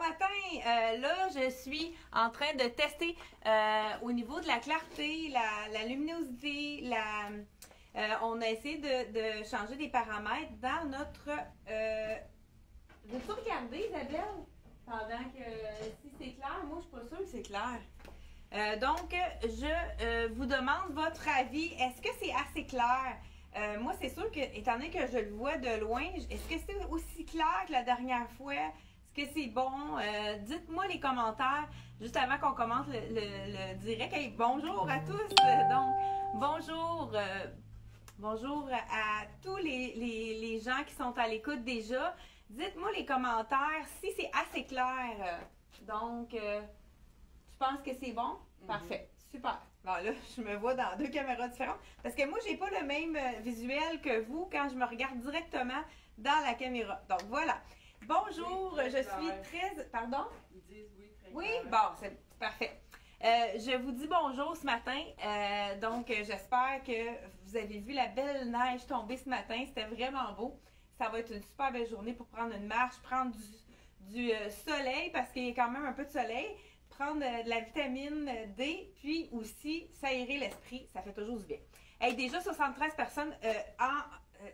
matin! Là, je suis en train de tester au niveau de la clarté, la luminosité, on a essayé de changer des paramètres dans notre... Veux-tu regarder, Isabelle? Pendant que si c'est clair, moi je suis pas sûre que c'est clair. Donc, je vous demande votre avis. Est-ce que c'est assez clair? Moi, c'est sûr que, étant donné que je le vois de loin, est-ce que c'est aussi clair que la dernière fois? Est-ce que c'est bon? Dites-moi les commentaires juste avant qu'on commence le direct. Hey, bonjour à tous! Donc, bonjour à tous les gens qui sont à l'écoute déjà. Dites-moi les commentaires si c'est assez clair. Donc, tu penses que c'est bon? Parfait. Super. Bon, là, je me vois dans deux caméras différentes. Parce que moi, j'ai pas le même visuel que vous quand je me regarde directement dans la caméra. Donc, voilà. Bonjour, oui, je suis très... Pardon? Ils disent oui, très Oui, clair. bon, c'est parfait. Je vous dis bonjour ce matin. Donc, j'espère que vous avez vu la belle neige tomber ce matin. C'était vraiment beau. Ça va être une super belle journée pour prendre une marche, prendre du soleil parce qu'il y a quand même un peu de soleil. Prendre de la vitamine D, puis aussi s'aérer l'esprit, ça fait toujours du bien. Hey, déjà 73 personnes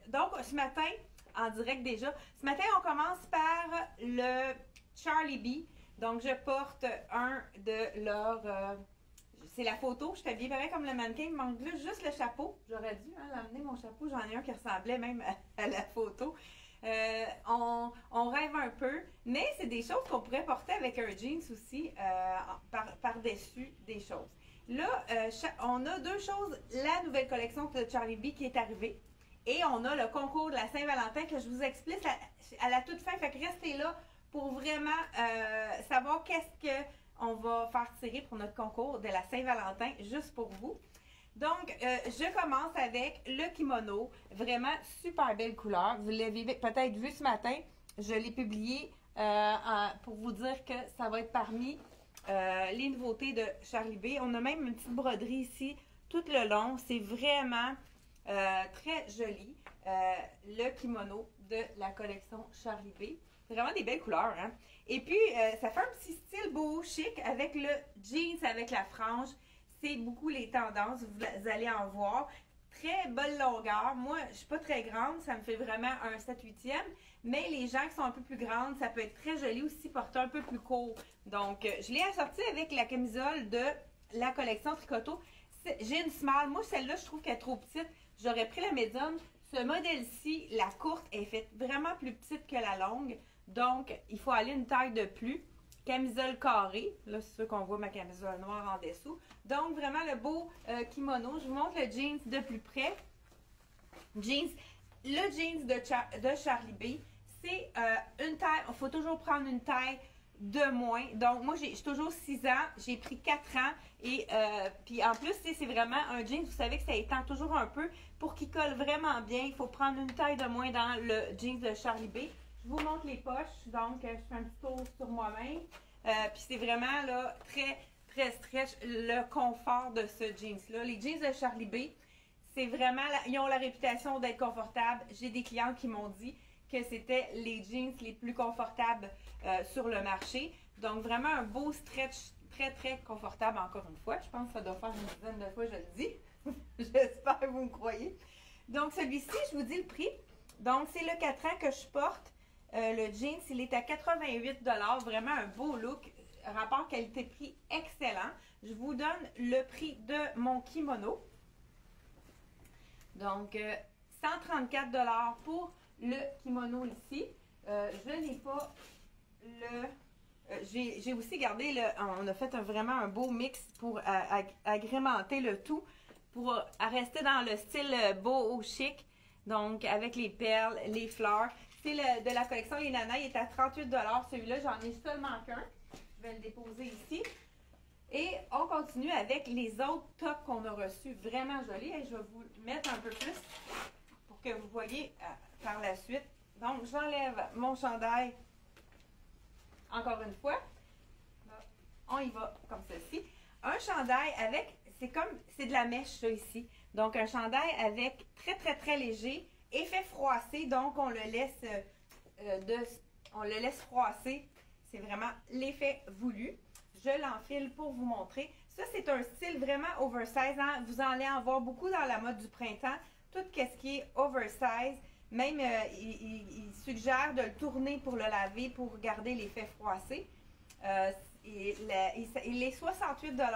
donc ce matin, en direct déjà, ce matin on commence par le Charlie B. Donc je porte un de leurs... c'est la photo, je suis habillée pareil comme le mannequin, il me manque là juste le chapeau. J'aurais dû l'amener mon chapeau, j'en ai un qui ressemblait même à la photo. On rêve un peu, mais c'est des choses qu'on pourrait porter avec un jeans aussi par-dessus des choses. Là, on a deux choses. La nouvelle collection de Charlie B qui est arrivée et on a le concours de la Saint-Valentin que je vous explique à la toute fin. Fait que restez là pour vraiment savoir qu'est-ce qu'on va faire tirer pour notre concours de la Saint-Valentin juste pour vous. Donc, je commence avec le kimono. Vraiment super belle couleur. Vous l'avez peut-être vu ce matin. Je l'ai publié pour vous dire que ça va être parmi les nouveautés de Charlie B. On a même une petite broderie ici tout le long. C'est vraiment très joli. Le kimono de la collection Charlie B. C'est vraiment des belles couleurs, hein? Et puis, ça fait un petit style beau, chic avec le jeans, avec la frange. C'est beaucoup les tendances, vous allez en voir. Très belle longueur. Moi, je suis pas très grande, ça me fait vraiment un 7/8e. Mais les gens qui sont un peu plus grandes, ça peut être très joli aussi, porter un peu plus court. Donc, je l'ai assorti avec la camisole de la collection Tricoto. J'ai une small. Moi, celle-là, je trouve qu'elle est trop petite. J'aurais pris la médium. Ce modèle-ci, la courte, est faite vraiment plus petite que la longue. Donc, il faut aller une taille de plus. Camisole carrée. Là, c'est sûr qu'on voit ma camisole noire en dessous. Donc, vraiment le beau kimono. Je vous montre le jeans de plus près. Le jeans de Charlie B. C'est une taille. Il faut toujours prendre une taille de moins. Donc, moi, j'ai toujours 6 ans. J'ai pris 4 ans. Et puis, en plus, c'est vraiment un jeans. Vous savez que ça étend toujours un peu. Pour qu'il colle vraiment bien, il faut prendre une taille de moins dans le jeans de Charlie B. Je vous montre les poches, donc je fais un petit tour sur moi-même. Puis c'est vraiment là très, très stretch, le confort de ce jeans-là. Les jeans de Charlie B, c'est vraiment, ils ont la réputation d'être confortables. J'ai des clients qui m'ont dit que c'était les jeans les plus confortables sur le marché. Donc vraiment un beau stretch, très, très confortable encore une fois. Je pense que ça doit faire une dizaine de fois, je le dis. J'espère que vous me croyez. Donc celui-ci, je vous dis le prix. Donc c'est le 4 ans que je porte. Le jeans, il est à 88 $. Vraiment un beau look. Rapport qualité-prix excellent. Je vous donne le prix de mon kimono. Donc, 134 $ pour le kimono ici. Je n'ai pas le... J'ai aussi gardé on a fait vraiment un beau mix pour agrémenter le tout. Pour rester dans le style beau chic. Donc, avec les perles, les fleurs. C'est de la collection Les Nanas, il est à 38 $. Celui-là, j'en ai seulement qu'un. Je vais le déposer ici. Et on continue avec les autres tops qu'on a reçus. Vraiment jolis. Et je vais vous mettre un peu plus pour que vous voyez par la suite. Donc, j'enlève mon chandail. Encore une fois. On y va comme ceci. Un chandail avec... C'est de la mèche, ça, ici. Donc, un chandail avec très, très, très léger. Effet froissé, donc on le laisse froisser C'est vraiment l'effet voulu. Je l'enfile pour vous montrer. Ça, c'est un style vraiment oversize. Hein? Vous allez en voir beaucoup dans la mode du printemps. Tout ce qui est oversize. Même, il suggère de le tourner pour le laver pour garder l'effet froissé. Il est 68 $.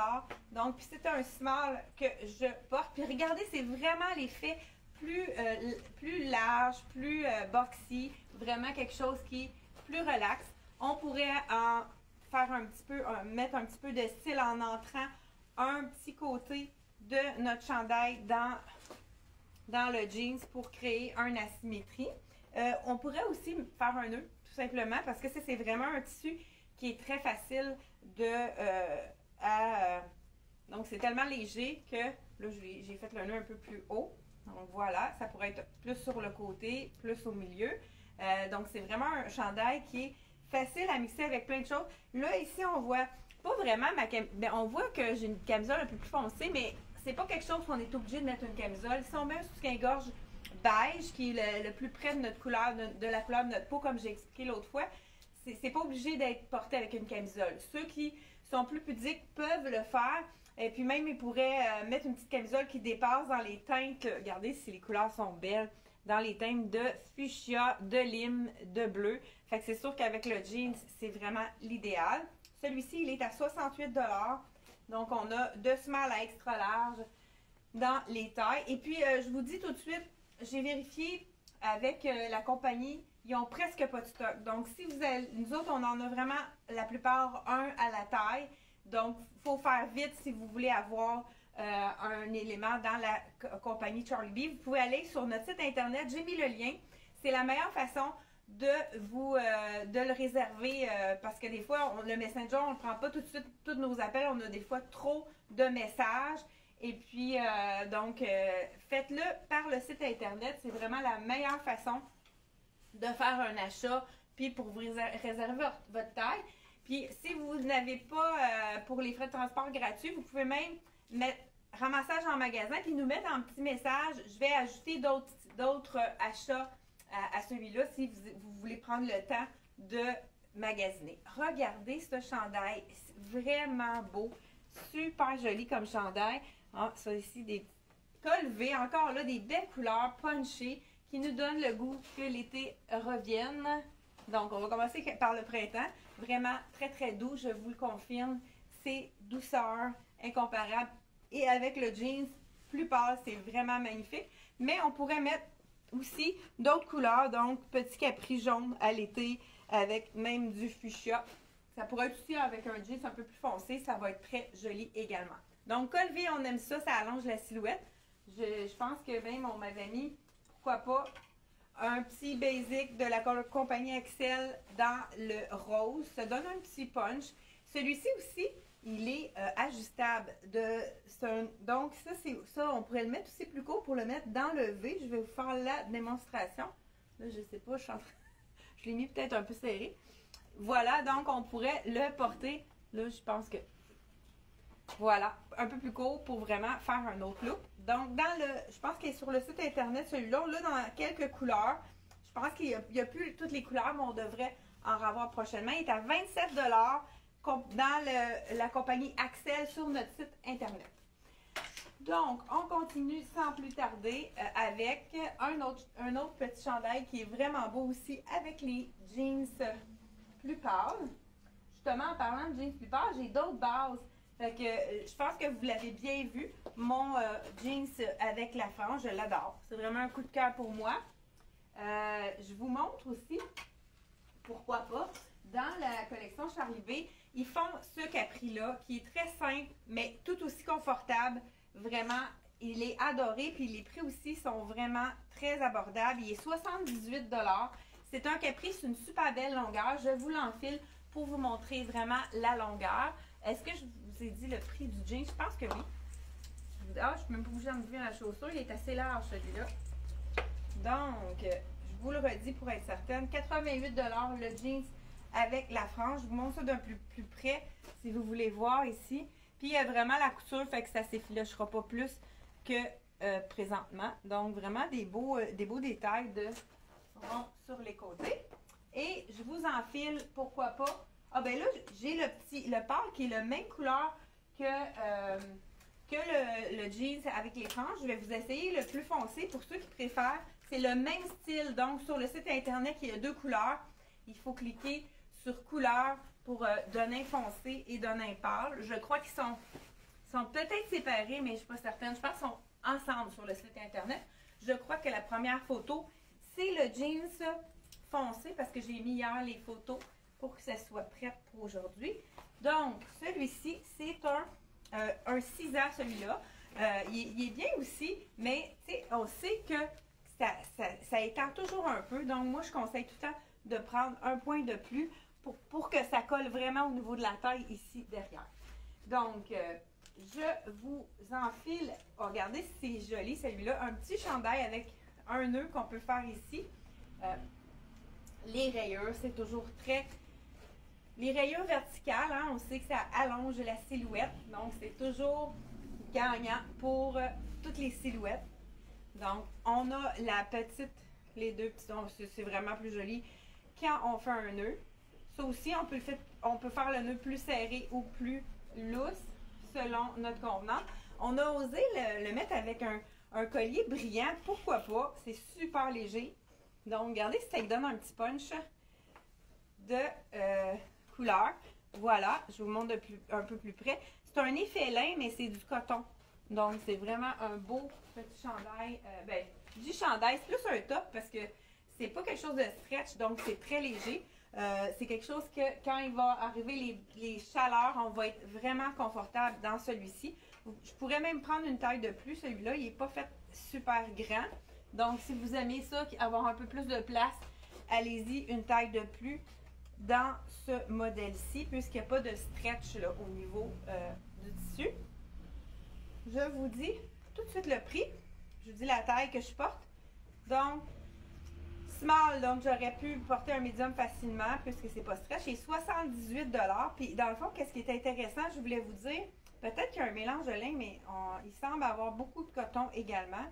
Donc, c'est un small que je porte. Puis regardez, c'est vraiment l'effet plus large, plus boxy. Vraiment quelque chose qui est plus relax. On pourrait en faire un petit peu, mettre un petit peu de style en entrant un petit côté de notre chandail dans le jeans pour créer une asymétrie. On pourrait aussi faire un nœud, tout simplement, parce que c'est vraiment un tissu qui est très facile donc c'est tellement léger que là j'ai fait le nœud un peu plus haut. Donc voilà, ça pourrait être plus sur le côté, plus au milieu. Donc c'est vraiment un chandail qui est facile à mixer avec plein de choses. Là ici on voit pas vraiment on voit que j'ai une camisole un peu plus foncée, mais c'est pas quelque chose qu'on est obligé de mettre une camisole. Si on met un soutien-gorge beige, qui est le plus près de notre couleur, de la couleur de notre peau, comme j'ai expliqué l'autre fois, c'est pas obligé d'être porté avec une camisole. Ceux qui sont plus pudiques peuvent le faire. Et puis même, ils pourraient mettre une petite camisole qui dépasse dans les teintes. Regardez si les couleurs sont belles. Dans les teintes de fuchsia, de lime, de bleu. Fait que c'est sûr qu'avec le jeans, c'est vraiment l'idéal. Celui-ci, il est à 68 $. Donc, on a de small à extra large dans les tailles. Et puis, je vous dis tout de suite, j'ai vérifié avec la compagnie, ils ont presque pas de stock. Donc, si vous avez, nous autres, on en a vraiment la plupart un à la taille. Donc, il faut faire vite si vous voulez avoir un élément dans la compagnie Charlie B. Vous pouvez aller sur notre site internet, j'ai mis le lien. C'est la meilleure façon de le réserver parce que des fois, le Messenger, on ne prend pas tout de suite tous nos appels. On a des fois trop de messages. Et puis, faites-le par le site internet. C'est vraiment la meilleure façon de faire un achat, puis pour vous réserver votre taille. Puis, si vous n'avez pas pour les frais de transport gratuits, vous pouvez même mettre ramassage en magasin, puis nous mettre un petit message. Je vais ajouter d'autres achats à celui-là si vous voulez prendre le temps de magasiner. Regardez ce chandail, c'est vraiment beau, super joli comme chandail. Ah, ça ici, des colvés, encore là, des belles couleurs punchées qui nous donnent le goût que l'été revienne. Donc, on va commencer par le printemps. Vraiment très, très doux, je vous le confirme. C'est douceur incomparable. Et avec le jeans plus pâle, c'est vraiment magnifique. Mais on pourrait mettre aussi d'autres couleurs. Donc, petit capri jaune à l'été avec même du fuchsia. Ça pourrait être aussi avec un jeans un peu plus foncé. Ça va être très joli également. Donc, colvé, on aime ça. Ça allonge la silhouette. Je pense que même on m'avait mis, pourquoi pas, un petit basic de la compagnie Excel dans le rose. Ça donne un petit punch. Celui-ci aussi, il est ajustable. Donc, ça, on pourrait le mettre aussi plus court pour le mettre dans le V. Je vais vous faire la démonstration. Là, je sais pas, je l'ai mis peut-être un peu serré. Voilà, donc on pourrait le porter. Là, je pense que... Voilà, un peu plus court pour vraiment faire un autre look. Donc, je pense qu'il est sur le site internet, celui-là. Là, dans quelques couleurs. Je pense qu'il n'y a plus toutes les couleurs, mais on devrait en revoir prochainement. Il est à 27 $ dans la compagnie Axel sur notre site internet. Donc, on continue sans plus tarder avec un autre petit chandail qui est vraiment beau aussi avec les jeans plus pâles. Justement, en parlant de jeans plus pâles, j'ai d'autres bases. Fait que je pense que vous l'avez bien vu, mon jeans avec la frange, je l'adore. C'est vraiment un coup de cœur pour moi. Je vous montre aussi, pourquoi pas, dans la collection Charlie B, ils font ce capri-là qui est très simple, mais tout aussi confortable. Vraiment, il est adoré, puis les prix aussi sont vraiment très abordables. Il est 78 $. C'est un capri, c'est une super belle longueur. Je vous l'enfile pour vous montrer vraiment la longueur. Est-ce que je vous ai dit le prix du jean? Je pense que oui. Ah, je ne peux même pas bouger en ouvrant la chaussure. Il est assez large, celui-là. Donc, je vous le redis pour être certaine. 88 $ le jeans avec la frange. Je vous montre ça d'un plus près si vous voulez voir ici. Puis, il y a vraiment la couture, fait que ça ne s'effilochera pas plus que présentement. Donc, vraiment des beaux détails sur les côtés. Et je vous enfile, pourquoi pas, ben là, j'ai le pâle qui est la même couleur que le jeans avec les franges. Je vais vous essayer le plus foncé pour ceux qui préfèrent. C'est le même style. Donc, sur le site internet, il y a 2 couleurs. Il faut cliquer sur couleur pour d'un nain foncé et d'un nain pâle. Je crois qu'ils sont peut-être séparés, mais je ne suis pas certaine. Je pense qu'ils sont ensemble sur le site internet. Je crois que la première photo, c'est le jeans foncé parce que j'ai mis hier les photos pour que ça soit prêt pour aujourd'hui. Donc, celui-ci, c'est un 6 ans, celui-là. Il est bien aussi, mais on sait que ça étend toujours un peu. Donc, moi, je conseille tout le temps de prendre un point de plus pour que ça colle vraiment au niveau de la taille ici derrière. Donc, je vous enfile. Oh, regardez, c'est joli celui-là. Un petit chandail avec un nœud qu'on peut faire ici. Les rayures, c'est toujours très... Les rayures verticales, hein, on sait que ça allonge la silhouette. Donc, c'est toujours gagnant pour toutes les silhouettes. Donc, on a la petite, les deux petits, c'est vraiment plus joli quand on fait un nœud. Ça aussi, on peut faire le nœud plus serré ou plus lousse selon notre convenance. On a osé le mettre avec un collier brillant. Pourquoi pas? C'est super léger. Donc, regardez si ça lui donne un petit punch de couleur. Voilà, je vous montre un peu plus près. C'est un effet lin, mais c'est du coton. Donc, c'est vraiment un beau petit chandail. Je dis chandail, c'est plus un top parce que c'est pas quelque chose de stretch, donc c'est très léger. C'est quelque chose que quand il va arriver les chaleurs, on va être vraiment confortable dans celui-ci. Je pourrais même prendre une taille de plus. Celui-là, il n'est pas fait super grand. Donc, si vous aimez ça, avoir un peu plus de place, allez-y, une taille de plus dans ce modèle-ci, puisqu'il n'y a pas de stretch là, au niveau du tissu. Je vous dis tout de suite le prix. Je vous dis la taille que je porte. Donc, small, donc j'aurais pu porter un médium facilement, puisque c'est pas stretch. C'est 78 $. Puis, dans le fond, qu'est-ce qui est intéressant, je voulais vous dire, peut-être qu'il y a un mélange de lin, mais il semble avoir beaucoup de coton également.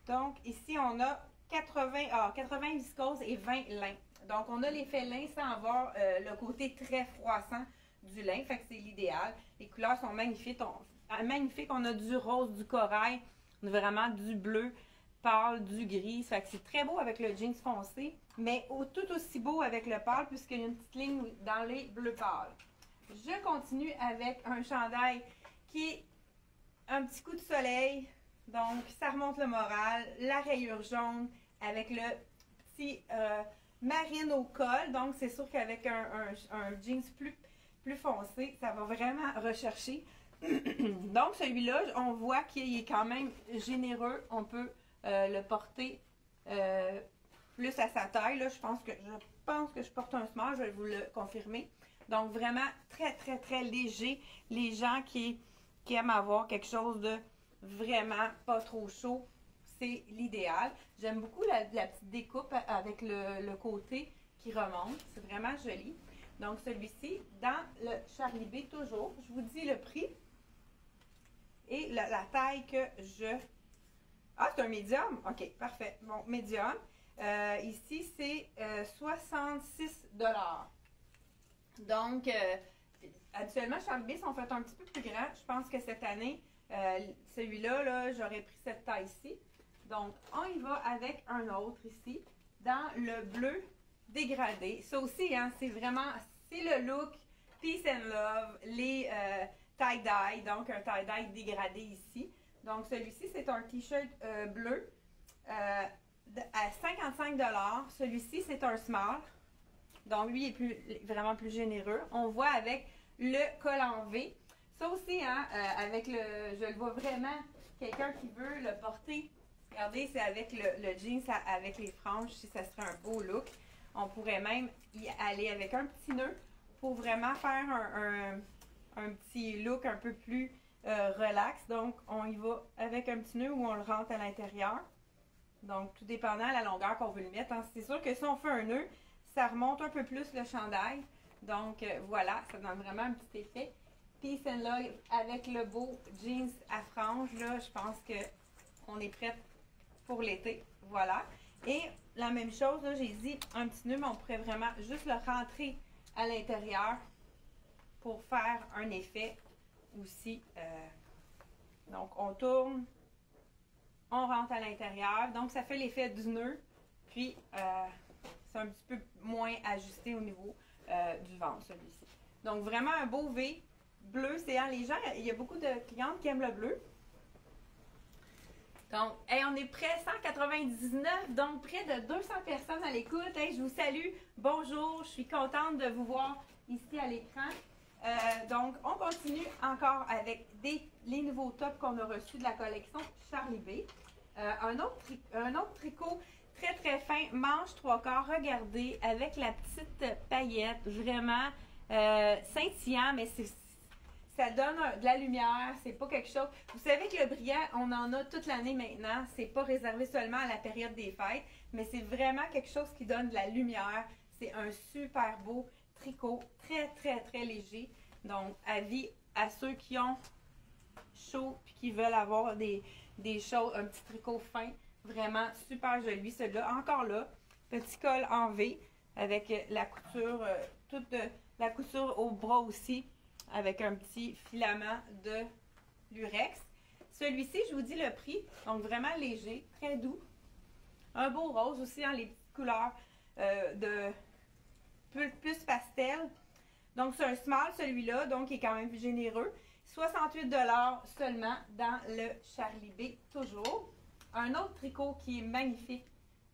Donc, ici, on a 80 viscose et 20 lin. Donc, on a l'effet lin sans avoir le côté très froissant du lin. Fait que c'est l'idéal. Les couleurs sont magnifiques. On a du rose, du corail, vraiment du bleu pâle, du gris. Fait que c'est très beau avec le jeans foncé, mais tout aussi beau avec le pâle puisqu'il y a une petite ligne dans les bleus pâles. Je continue avec un chandail qui est un petit coup de soleil. Donc, ça remonte le moral. La rayure jaune avec le petit marine au col. Donc, c'est sûr qu'avec un jeans plus foncé, ça va vraiment rechercher. Donc, celui-là, on voit qu'il est quand même généreux. On peut le porter plus à sa taille. Là, je pense que je porte un small. Je vais vous le confirmer. Donc, vraiment très, très, très léger. Les gens qui aiment avoir quelque chose de vraiment pas trop chaud, c'est l'idéal. J'aime beaucoup la petite découpe avec le côté qui remonte. C'est vraiment joli. Donc, celui-ci, dans le Charlie B, toujours. Je vous dis le prix et la taille que je... Ah, c'est un médium? OK, parfait. Bon, médium. Ici, c'est 66 $. Donc, habituellement, Charlie B sont faits un petit peu plus grands. Je pense que cette année, celui-là, là, j'aurais pris cette taille-ci. Donc, on y va avec un autre ici, dans le bleu dégradé. Ça aussi, hein, c'est le look Peace and Love, les tie-dye, donc un tie-dye dégradé ici. Donc, celui-ci, c'est un t-shirt bleu à 55 $. Celui-ci, c'est un small. Donc, lui, il est vraiment plus généreux. On voit avec le col en V. Ça aussi, hein, je le vois vraiment, quelqu'un qui veut le porter. Regardez, c'est avec le jeans avec les franges, si ça serait un beau look. On pourrait même y aller avec un petit nœud pour vraiment faire un petit look un peu plus relax. Donc, on y va avec un petit nœud où on le rentre à l'intérieur. Donc, tout dépendant de la longueur qu'on veut le mettre. Hein. C'est sûr que si on fait un nœud, ça remonte un peu plus le chandail. Donc, voilà, ça donne vraiment un petit effet. Peace and Love avec le beau jeans à franges, là, je pense qu'on est prête pour l'été. Voilà. Et la même chose, là, j'ai dit un petit nœud, mais on pourrait vraiment juste le rentrer à l'intérieur pour faire un effet aussi. Donc, on tourne, on rentre à l'intérieur. Donc, ça fait l'effet du nœud. Puis, c'est un petit peu moins ajusté au niveau du ventre, celui-ci. Donc, vraiment un beau V bleu. C'est les gens, il y a beaucoup de clientes qui aiment le bleu. Donc, hey, on est près 199, donc près de 200 personnes à l'écoute. Hey, je vous salue. Bonjour, je suis contente de vous voir ici à l'écran. Donc, on continue encore avec les nouveaux tops qu'on a reçus de la collection Charlie B. Un autre tricot très très fin, manche 3/4, regardez, avec la petite paillette, vraiment scintillant, mais ça donne de la lumière, c'est pas quelque chose. Vous savez que le brillant, on en a toute l'année maintenant, c'est pas réservé seulement à la période des fêtes, mais c'est vraiment quelque chose qui donne de la lumière. C'est un super beau tricot, très très très léger. Donc, avis à ceux qui ont chaud et qui veulent avoir des choses, un petit tricot fin, vraiment super joli. Celui-là, encore là, petit col en V avec la couture, toute la couture au bras aussi, avec un petit filament de lurex. Celui-ci, je vous dis le prix, donc vraiment léger, très doux. Un beau rose aussi, dans les petites couleurs de plus pastel. Donc, c'est un small, celui-là, donc il est quand même plus généreux. 68 $ seulement dans le Charlie B, toujours. Un autre tricot qui est magnifique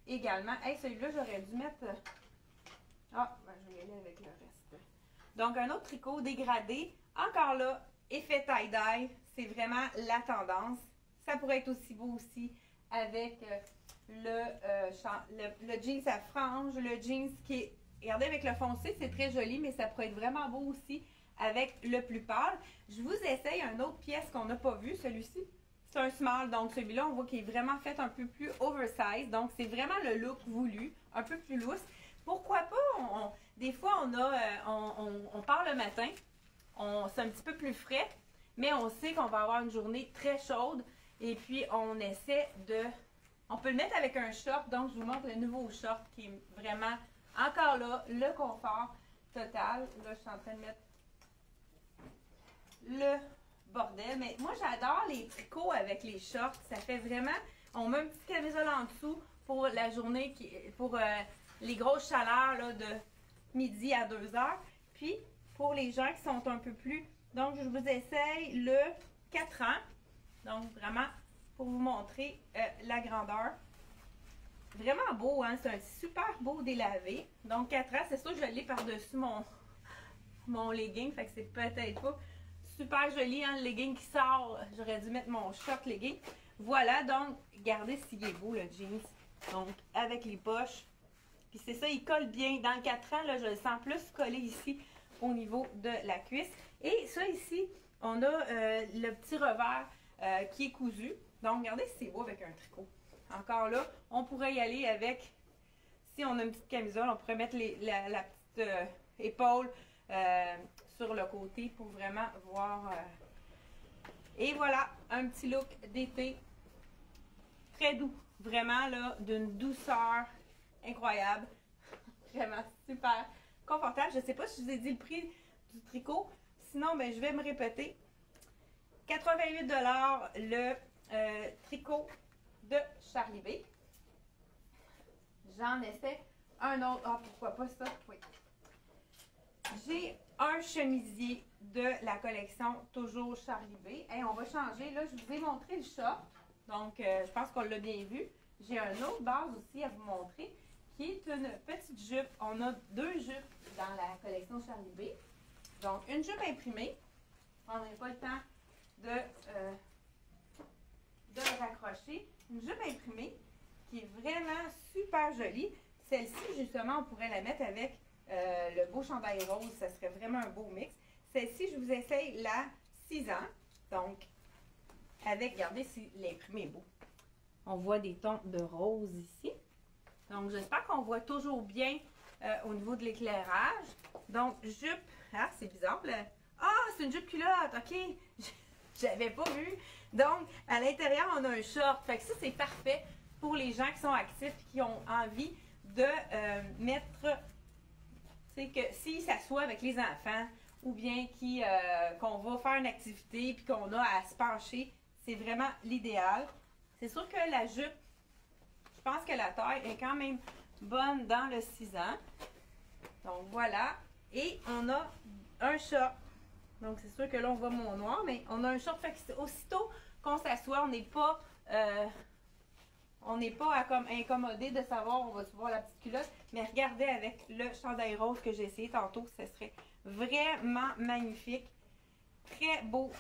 également. Hey, celui-là, j'aurais dû mettre... Ah, ben, je vais y aller avec le reste. Donc, un autre tricot dégradé. Encore là, effet tie-dye. C'est vraiment la tendance. Ça pourrait être aussi beau aussi avec le jeans à franges, le jeans qui est... Regardez, avec le foncé, c'est très joli, mais ça pourrait être vraiment beau aussi avec le plus pâle. Je vous essaye une autre pièce qu'on n'a pas vue, celui-ci. C'est un small, donc celui-là, on voit qu'il est vraiment fait un peu plus oversize. Donc, c'est vraiment le look voulu, un peu plus lousse. Pourquoi pas, des fois, on part le matin, c'est un petit peu plus frais, mais on sait qu'on va avoir une journée très chaude. Et puis, on essaie de... On peut le mettre avec un short, donc je vous montre le nouveau short qui est vraiment, encore là, le confort total. Là, je suis en train de mettre le bordel, mais moi j'adore les tricots avec les shorts, ça fait vraiment, on met un petit camisole en dessous pour la journée, pour les grosses chaleurs là, de midi à 2 heures, puis pour les gens qui sont un peu plus, donc je vous essaye le 4 ans, donc vraiment pour vous montrer la grandeur, vraiment beau, hein? C'est un super beau délavé, donc 4 ans, c'est sûr que je l'ai par-dessus mon legging, fait que c'est peut-être pas super joli, hein, le legging qui sort. J'aurais dû mettre mon short legging. Voilà, donc, regardez s'il est beau, le jeans. Donc, avec les poches. Puis c'est ça, il colle bien. Dans le 4 ans, là, je le sens plus collé ici au niveau de la cuisse. Et ça, ici, on a le petit revers qui est cousu. Donc, regardez si c'est beau avec un tricot. Encore là, on pourrait y aller avec, si on a une petite camisole, on pourrait mettre la petite épaule sur le côté pour vraiment voir. Et voilà, un petit look d'été très doux. Vraiment là, d'une douceur incroyable. Vraiment super confortable. Je ne sais pas si je vous ai dit le prix du tricot. Sinon, ben, je vais me répéter. 88 $ le tricot de Charlie B. J'en essaie un autre. Ah, pourquoi pas ça? Oui. J'ai un chemisier de la collection toujours Charlie B. Et on va changer. Là, je vous ai montré le short. Donc, je pense qu'on l'a bien vu. J'ai un autre base aussi à vous montrer qui est une petite jupe. On a 2 jupes dans la collection Charlie B. Donc, une jupe imprimée. On n'a pas le temps de le raccrocher. Une jupe imprimée qui est vraiment super jolie. Celle-ci, justement, on pourrait la mettre avec le beau chandail rose. Ça serait vraiment un beau mix. Celle-ci, je vous essaye la 6 ans. Donc, avec, regardez si l'imprimé est beau. On voit des tons de rose ici. Donc, j'espère qu'on voit toujours bien au niveau de l'éclairage. Donc, jupe. Ah, c'est bizarre. Ah, c'est une jupe culotte. OK. J'avais pas vu. Donc, à l'intérieur, on a un short. Fait que ça, c'est parfait pour les gens qui sont actifs et qui ont envie de mettre C'est que s'ils s'assoient avec les enfants ou bien qu'on va faire une activité puis qu'on a à se pencher, c'est vraiment l'idéal. C'est sûr que la jupe, je pense que la taille est quand même bonne dans le 6 ans. Donc voilà. Et on a un short. Donc c'est sûr que là on voit mon noir, mais on a un short. Fait que aussitôt qu'on s'assoit, on n'est pas comme incommodé de savoir on va voir la petite culotte. Mais regardez avec le chandail rose que j'ai essayé tantôt, ce serait vraiment magnifique. Très beau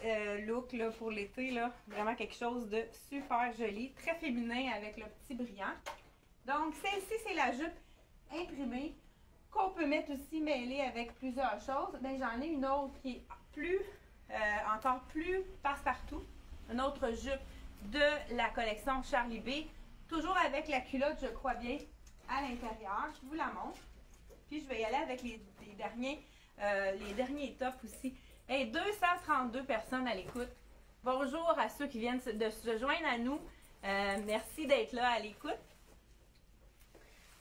look là, pour l'été, là. Vraiment quelque chose de super joli, très féminin avec le petit brillant. Donc celle-ci, c'est la jupe imprimée qu'on peut mettre aussi mêlée avec plusieurs choses. Ben, j'en ai une autre qui est plus, encore plus passe-partout. Une autre jupe de la collection Charlie B. Toujours avec la culotte, je crois bien, à l'intérieur. Je vous la montre. Puis je vais y aller avec les derniers tops aussi. Hey, 232 personnes à l'écoute. Bonjour à ceux qui viennent de se joindre à nous. Merci d'être là à l'écoute.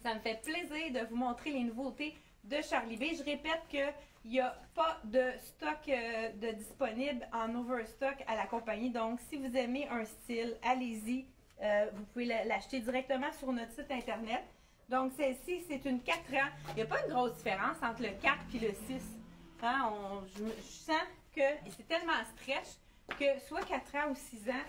Ça me fait plaisir de vous montrer les nouveautés de Charlie B. Je répète qu'il n'y a pas de stock de disponible en overstock à la compagnie. Donc, si vous aimez un style, allez-y. Vous pouvez l'acheter directement sur notre site internet. Donc, celle-ci, c'est une 4 ans. Il n'y a pas une grosse différence entre le 4 et le 6. Hein? Je sens que c'est tellement stretch que soit 4 ans ou 6 ans,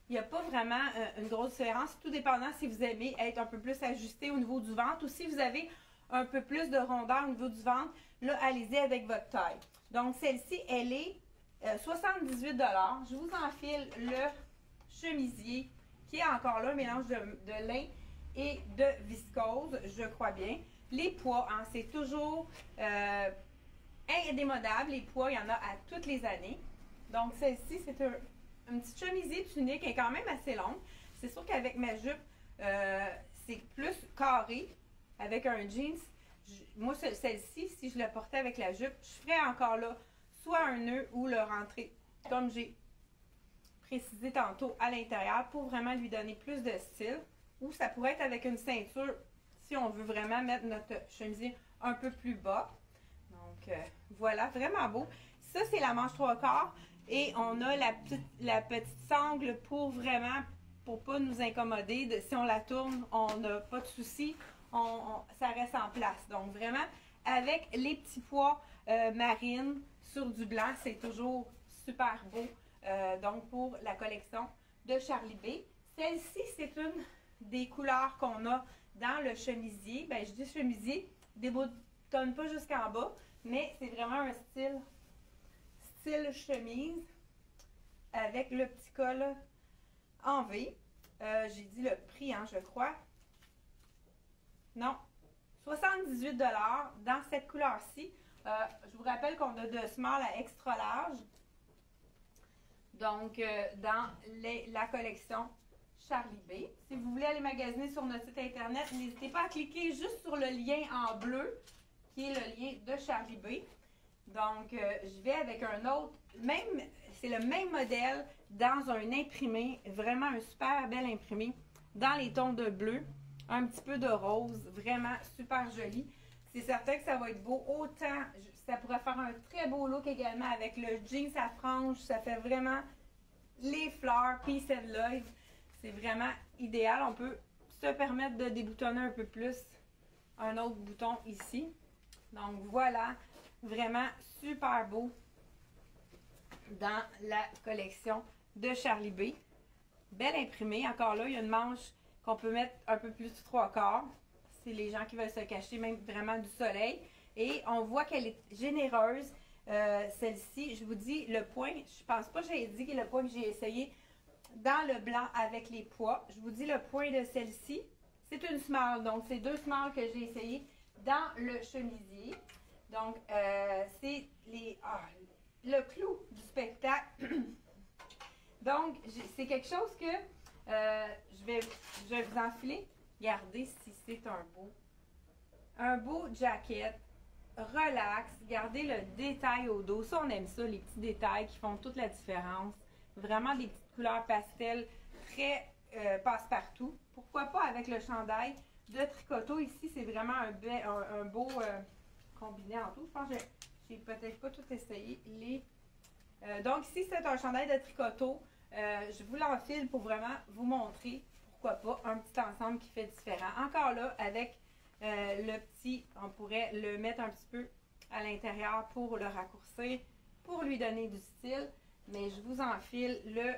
il n'y a pas vraiment une grosse différence, tout dépendant si vous aimez être un peu plus ajusté au niveau du ventre ou si vous avez un peu plus de rondeur au niveau du ventre, là, allez-y avec votre taille. Donc, celle-ci, elle est 78 $. Je vous enfile le chemisier qui est encore là, un mélange de lin et de viscose, je crois bien. Les poids, hein, c'est toujours indémodable. Les poids, il y en a à toutes les années. Donc, celle-ci, c'est une petite chemisier tunique, elle est quand même assez longue. C'est sûr qu'avec ma jupe, c'est plus carré avec un jeans. Moi, celle-ci, si je la portais avec la jupe, je ferais encore là soit un nœud ou le rentrer, comme j'ai précisé tantôt, à l'intérieur pour vraiment lui donner plus de style. Ou ça pourrait être avec une ceinture si on veut vraiment mettre notre chemisier un peu plus bas. Donc, voilà, vraiment beau. Ça, c'est la manche 3/4. Et on a la petite sangle pour vraiment, pour pas nous incommoder. Si on la tourne, on n'a pas de souci. Ça reste en place. Donc vraiment, avec les petits pois marines sur du blanc, c'est toujours super beau. Donc pour la collection de Charlie B. Celle-ci, c'est une des couleurs qu'on a dans le chemisier. Ben, je dis chemisier, déboutonne pas jusqu'en bas, mais c'est vraiment un style chemise avec le petit col en V. J'ai dit le prix, hein, je crois. Non, 78 $ dans cette couleur-ci. Je vous rappelle qu'on a de small à extra large. Donc, dans la collection Charlie B. Si vous voulez aller magasiner sur notre site internet, n'hésitez pas à cliquer juste sur le lien en bleu, qui est le lien de Charlie B. Donc, je vais avec un autre, c'est le même modèle dans un imprimé, vraiment un super bel imprimé, dans les tons de bleu, un petit peu de rose, vraiment super joli. C'est certain que ça va être beau, autant, ça pourrait faire un très beau look également avec le jeans à franges, ça fait vraiment les fleurs, peace and love. C'est vraiment idéal, on peut se permettre de déboutonner un peu plus un autre bouton ici. Donc voilà. Vraiment super beau dans la collection de Charlie B. Belle imprimée. Encore là, il y a une manche qu'on peut mettre un peu plus du 3/4. C'est les gens qui veulent se cacher même vraiment du soleil. Et on voit qu'elle est généreuse. Celle-ci, je vous dis, le point, je pense pas que j'ai dit le point que j'ai essayé dans le blanc avec les pois. Je vous dis le point de celle-ci. C'est une small. Donc, c'est 2 small que j'ai essayé dans le chemisier. Donc, c'est le clou du spectacle. Donc, c'est quelque chose que je vais vous enfiler. Regardez si c'est un beau jacket, relax. Regardez le détail au dos. Ça, on aime ça, les petits détails qui font toute la différence. Vraiment des petites couleurs pastel très passe-partout. Pourquoi pas avec le chandail de tricoto ici. C'est vraiment un beau combiner en tout. Je pense que j'ai peut-être pas tout essayé. Donc ici, c'est un chandail de tricoteau. Je vous l'enfile pour vraiment vous montrer, pourquoi pas, un petit ensemble qui fait différent. Encore là, avec le petit, on pourrait le mettre un petit peu à l'intérieur pour le raccourcir, pour lui donner du style. Mais je vous enfile le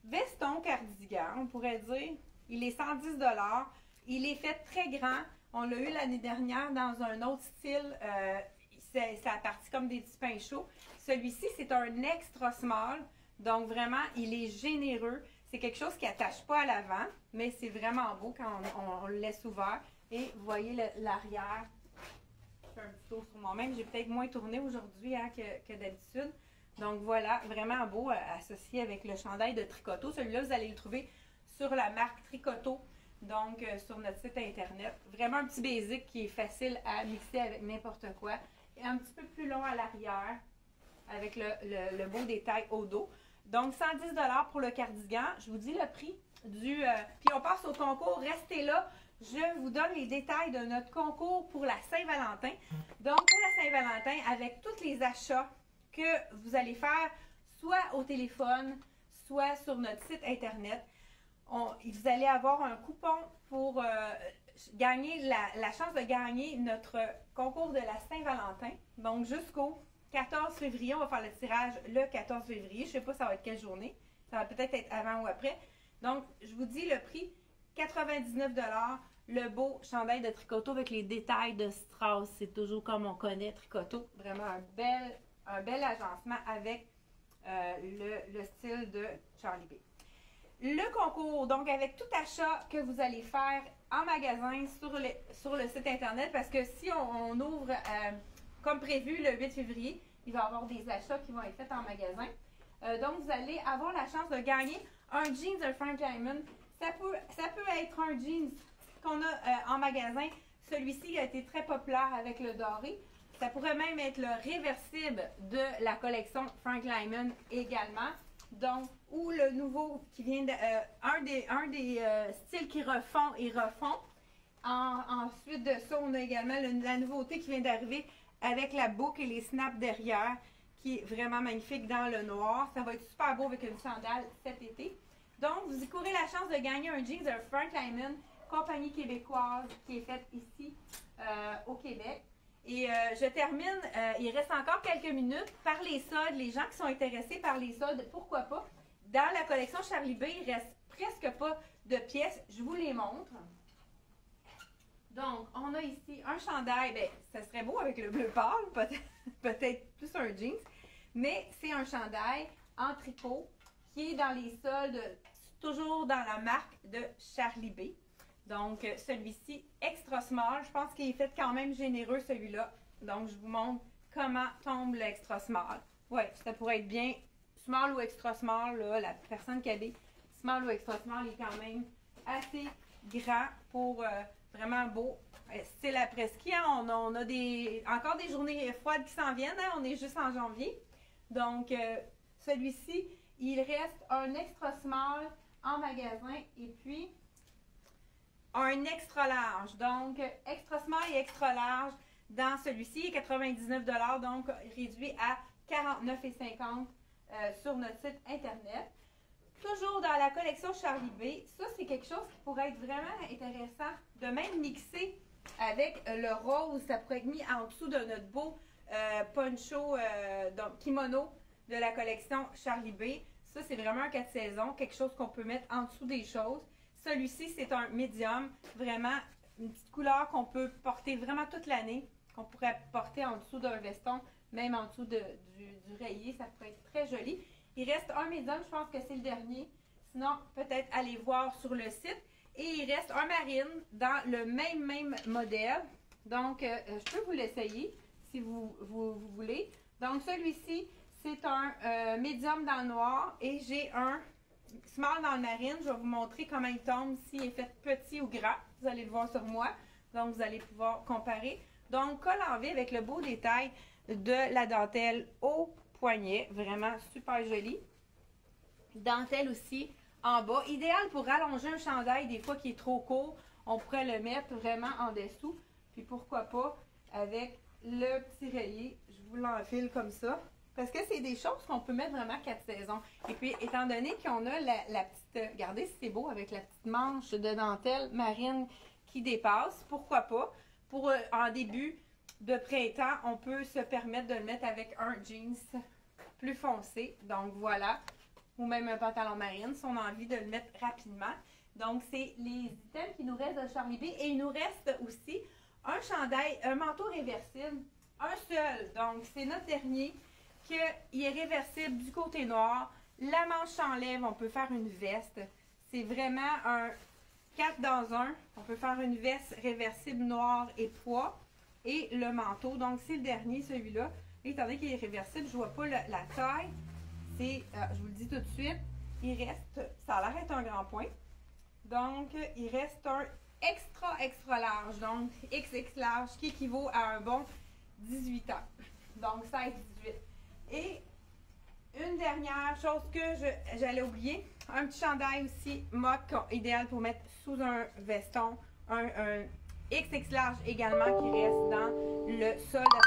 veston cardigan, on pourrait dire. Il est 110 $. Il est fait très grand. On l'a eu l'année dernière dans un autre style. Ça a parti comme des petits pains chauds. Celui-ci, c'est un extra small. Donc, vraiment, il est généreux. C'est quelque chose qui n'attache pas à l'avant, mais c'est vraiment beau quand on le laisse ouvert. Et vous voyez l'arrière. Je fais un petit tour sur moi-même. J'ai peut-être moins tourné aujourd'hui hein, que d'habitude. Donc, voilà, vraiment beau associé avec le chandail de Tricoteau. Celui-là, vous allez le trouver sur la marque Tricoteau. Donc, sur notre site internet. Vraiment un petit basic qui est facile à mixer avec n'importe quoi. Et un petit peu plus long à l'arrière avec le beau détail au dos. Donc, 110 $ pour le cardigan. Je vous dis le prix du... puis on passe au concours. Restez là. Je vous donne les détails de notre concours pour la Saint-Valentin. Donc, pour la Saint-Valentin, avec tous les achats que vous allez faire, soit au téléphone, soit sur notre site internet, vous allez avoir un coupon pour gagner la chance de gagner notre concours de la Saint-Valentin. Donc, jusqu'au 14 février, on va faire le tirage le 14 février. Je ne sais pas ça va être quelle journée. Ça va peut-être être avant ou après. Donc, je vous dis le prix, 99 $. Le beau chandail de Tricoteau avec les détails de Strauss. C'est toujours comme on connaît Tricoteau. Vraiment un bel agencement avec le style de Charlie B. Le concours, donc avec tout achat que vous allez faire en magasin sur le site internet, parce que si on ouvre comme prévu le 8 février, il va y avoir des achats qui vont être faits en magasin. Donc, vous allez avoir la chance de gagner un jeans de Frank Diamond. Ça peut être un jeans qu'on a en magasin. Celui-ci a été très populaire avec le doré. Ça pourrait même être le réversible de la collection Frank Diamond également. Donc, ou le nouveau qui vient de... un des styles qui refont et refont. Ensuite de ça, on a également la nouveauté qui vient d'arriver avec la boucle et les snaps derrière, qui est vraiment magnifique dans le noir. Ça va être super beau avec une sandale cet été. Donc, vous y courez la chance de gagner un jeans de Frank Diamond, compagnie québécoise qui est faite ici au Québec. Et je termine, il reste encore quelques minutes, par les soldes, les gens qui sont intéressés par les soldes, pourquoi pas. Dans la collection Charlie B, il reste presque pas de pièces, je vous les montre. Donc, on a ici un chandail, bien, ça serait beau avec le bleu pâle, peut-être plus un jeans, mais c'est un chandail en tricot qui est dans les soldes, toujours dans la marque de Charlie B. Donc, celui-ci, extra small. Je pense qu'il est fait quand même généreux, celui-là. Donc, je vous montre comment tombe le extra small. Oui, ça pourrait être bien small ou extra small. Là, la personne qui habite small ou extra small est quand même assez grand pour vraiment beau. Style après-ski, hein, on a encore des journées froides qui s'en viennent. Hein, on est juste en janvier. Donc, celui-ci, il reste un extra small en magasin. Et puis... un extra large, donc extra small et extra large dans celui-ci, 99 $, donc réduit à 49,50 sur notre site internet. Toujours dans la collection Charlie B, ça c'est quelque chose qui pourrait être vraiment intéressant de même mixer avec le rose, ça pourrait être mis en dessous de notre beau poncho, donc kimono de la collection Charlie B. Ça c'est vraiment un 4 saisons, quelque chose qu'on peut mettre en dessous des choses. Celui-ci, c'est un médium, vraiment une petite couleur qu'on peut porter vraiment toute l'année, qu'on pourrait porter en dessous d'un veston, même en dessous du rayé, ça pourrait être très joli. Il reste un médium, je pense que c'est le dernier, sinon peut-être aller voir sur le site. Et il reste un marine dans le même modèle, donc je peux vous l'essayer si vous voulez. Donc celui-ci, c'est un médium dans le noir et j'ai un... small dans le marine, je vais vous montrer comment il tombe, s'il est fait petit ou grand. Vous allez le voir sur moi. Donc, vous allez pouvoir comparer. Donc, col en V avec le beau détail de la dentelle au poignet. Vraiment super joli. Dentelle aussi en bas. Idéal pour rallonger un chandail des fois qui est trop court. On pourrait le mettre vraiment en dessous. Puis, pourquoi pas avec le petit rayé. Je vous l'enfile comme ça. Parce que c'est des choses qu'on peut mettre vraiment 4 saisons. Et puis, étant donné qu'on a la petite... Regardez si c'est beau avec la petite manche de dentelle marine qui dépasse. Pourquoi pas? Pour en début de printemps, on peut se permettre de le mettre avec un jeans plus foncé. Donc, voilà. Ou même un pantalon marine si on a envie de le mettre rapidement. Donc, c'est les items qui nous restent de Charlie B. Et il nous reste aussi un chandail, un manteau réversible. Un seul. Donc, c'est notre dernier. Il est réversible du côté noir. La manche s'enlève, on peut faire une veste. C'est vraiment un 4 dans 1. On peut faire une veste réversible noire et pois. Et le manteau, donc c'est le dernier, celui-là. Étant donné qu'il est réversible, je ne vois pas la taille. C'est, je vous le dis tout de suite, il reste, ça a l'air d'être un grand point. Donc, il reste un extra large. Donc, XX large, qui équivaut à un bon 18 ans. Donc, 16-18. Et une dernière chose que j'allais oublier, un petit chandail aussi mock idéal pour mettre sous un veston, un XX large également qui reste dans le solde à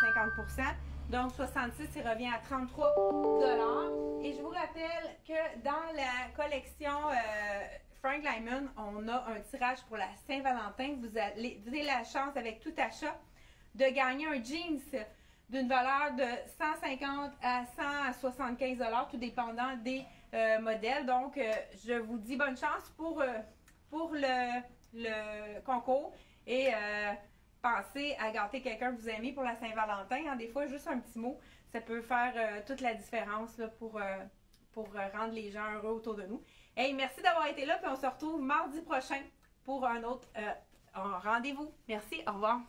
50%. Donc 66, il revient à 33 $. Et je vous rappelle que dans la collection Frank Lyman, on a un tirage pour la Saint-Valentin. Vous avez la chance avec tout achat de gagner un jeans d'une valeur de 150 à 175 $, tout dépendant des modèles. Donc, je vous dis bonne chance pour le concours et pensez à gâter quelqu'un que vous aimez pour la Saint-Valentin. Hein, des fois, juste un petit mot, ça peut faire toute la différence là, pour rendre les gens heureux autour de nous. Hey, merci d'avoir été là, puis on se retrouve mardi prochain pour un autre rendez-vous. Merci, au revoir.